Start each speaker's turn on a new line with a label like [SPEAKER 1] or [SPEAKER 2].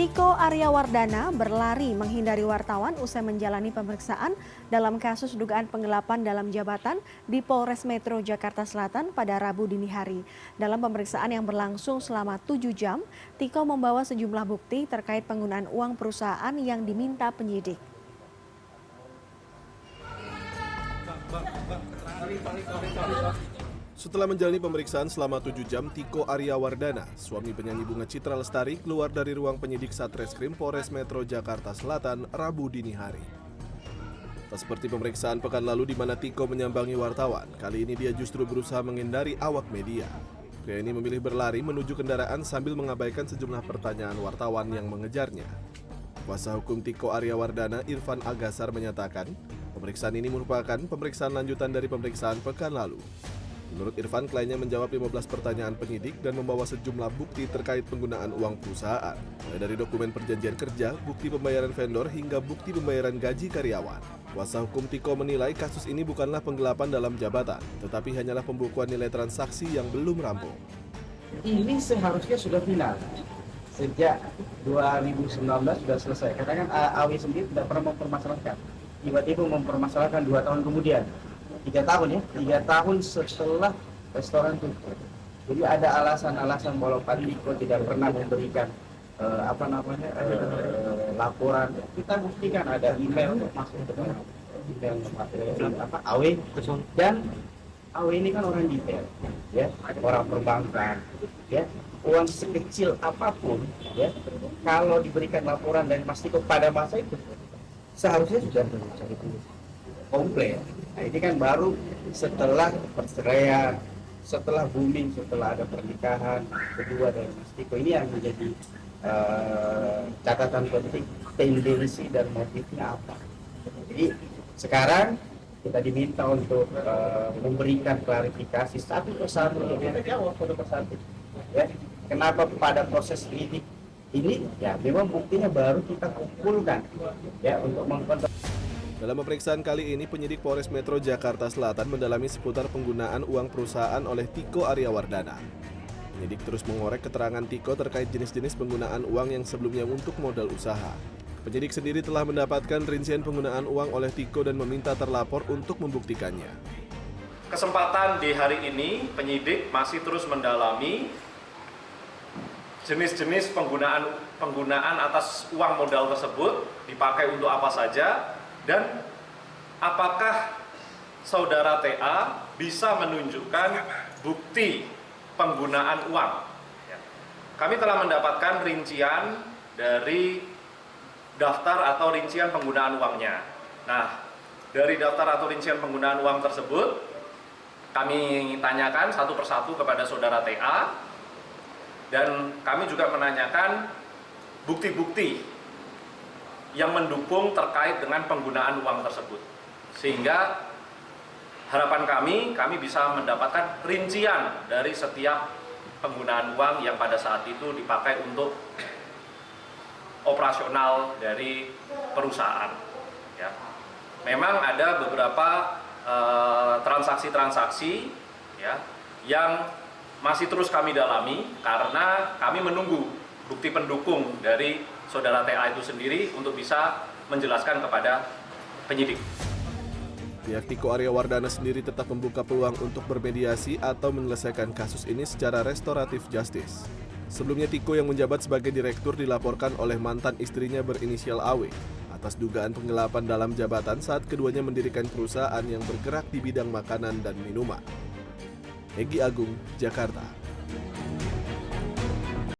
[SPEAKER 1] Tiko Aryawardana berlari menghindari wartawan usai menjalani pemeriksaan dalam kasus dugaan penggelapan dalam jabatan di Polres Metro Jakarta Selatan pada Rabu dini hari. Dalam pemeriksaan yang berlangsung selama 7 jam, Tiko membawa sejumlah bukti terkait penggunaan uang perusahaan yang diminta penyidik.
[SPEAKER 2] Setelah menjalani pemeriksaan selama 7 jam, Tiko Aryawardana, suami penyanyi Bunga Citra Lestari, keluar dari ruang penyidik Satreskrim Polres Metro Jakarta Selatan Rabu dini hari. Tak seperti pemeriksaan pekan lalu di mana Tiko menyambangi wartawan, kali ini dia justru berusaha menghindari awak media. Pria ini memilih berlari menuju kendaraan sambil mengabaikan sejumlah pertanyaan wartawan yang mengejarnya. Kuasa hukum Tiko Aryawardana, Irfan Agasar, menyatakan pemeriksaan ini merupakan pemeriksaan lanjutan dari pemeriksaan pekan lalu. Menurut Irfan, kliennya menjawab 15 pertanyaan penyidik dan membawa sejumlah bukti terkait penggunaan uang perusahaan, mulai dari dokumen perjanjian kerja, bukti pembayaran vendor, hingga bukti pembayaran gaji karyawan. Kuasa hukum Tiko menilai kasus ini bukanlah penggelapan dalam jabatan, tetapi hanyalah pembukuan nilai transaksi yang belum rampung.
[SPEAKER 3] Ini seharusnya sudah final. Sejak 2019 sudah selesai. Katakan AW sendiri tidak pernah mempermasalahkan. Tiba-tiba mempermasalahkan 2 tahun kemudian. 3 tahun ya, 3 tahun setelah restoran tutup. Jadi ada alasan-alasan bahwa Tiko tidak pernah memberikan laporan. Kita buktikan ada email masuk ke email AW, dan AW ini kan orang detail, ya, orang perbankan, ya. Uang sekecil apapun, ya, kalau diberikan laporan dan Tiko pada masa itu seharusnya sudah komplain. Nah, ini kan baru setelah perceraian, setelah booming, setelah ada pernikahan kedua dari Mas Tiko, ini yang menjadi catatan penting, tendensi dan motifnya apa. Jadi sekarang kita diminta untuk memberikan klarifikasi satu persatu, kita jawab satu persatu. Ya, kenapa pada proses lidik ini ya memang buktinya baru kita kumpulkan ya untuk mengkontrol.
[SPEAKER 2] Dalam pemeriksaan kali ini, penyidik Polres Metro Jakarta Selatan mendalami seputar penggunaan uang perusahaan oleh Tiko Aryawardana. Penyidik terus mengorek keterangan Tiko terkait jenis-jenis penggunaan uang yang sebelumnya untuk modal usaha. Penyidik sendiri telah mendapatkan rincian penggunaan uang oleh Tiko dan meminta terlapor untuk membuktikannya.
[SPEAKER 4] Kesempatan di hari ini, penyidik masih terus mendalami jenis-jenis penggunaan atas uang modal tersebut dipakai untuk apa saja, dan apakah saudara TA bisa menunjukkan bukti penggunaan uang. Kami telah mendapatkan rincian dari daftar atau rincian penggunaan uangnya. Nah, dari daftar atau rincian penggunaan uang tersebut, kami tanyakan satu persatu kepada saudara TA, dan kami juga menanyakan bukti-bukti yang mendukung terkait dengan penggunaan uang tersebut. Sehingga harapan kami bisa mendapatkan rincian dari setiap penggunaan uang yang pada saat itu dipakai untuk operasional dari perusahaan. Ya. Memang ada beberapa transaksi-transaksi ya, yang masih terus kami dalami karena kami menunggu bukti pendukung dari saudara TA itu sendiri untuk bisa menjelaskan kepada penyidik.
[SPEAKER 2] Pihak Tiko Aryawardana sendiri tetap membuka peluang untuk bermediasi atau menyelesaikan kasus ini secara restoratif justice. Sebelumnya Tiko yang menjabat sebagai direktur dilaporkan oleh mantan istrinya berinisial AW atas dugaan penggelapan dalam jabatan saat keduanya mendirikan perusahaan yang bergerak di bidang makanan dan minuman. Egy Agung, Jakarta.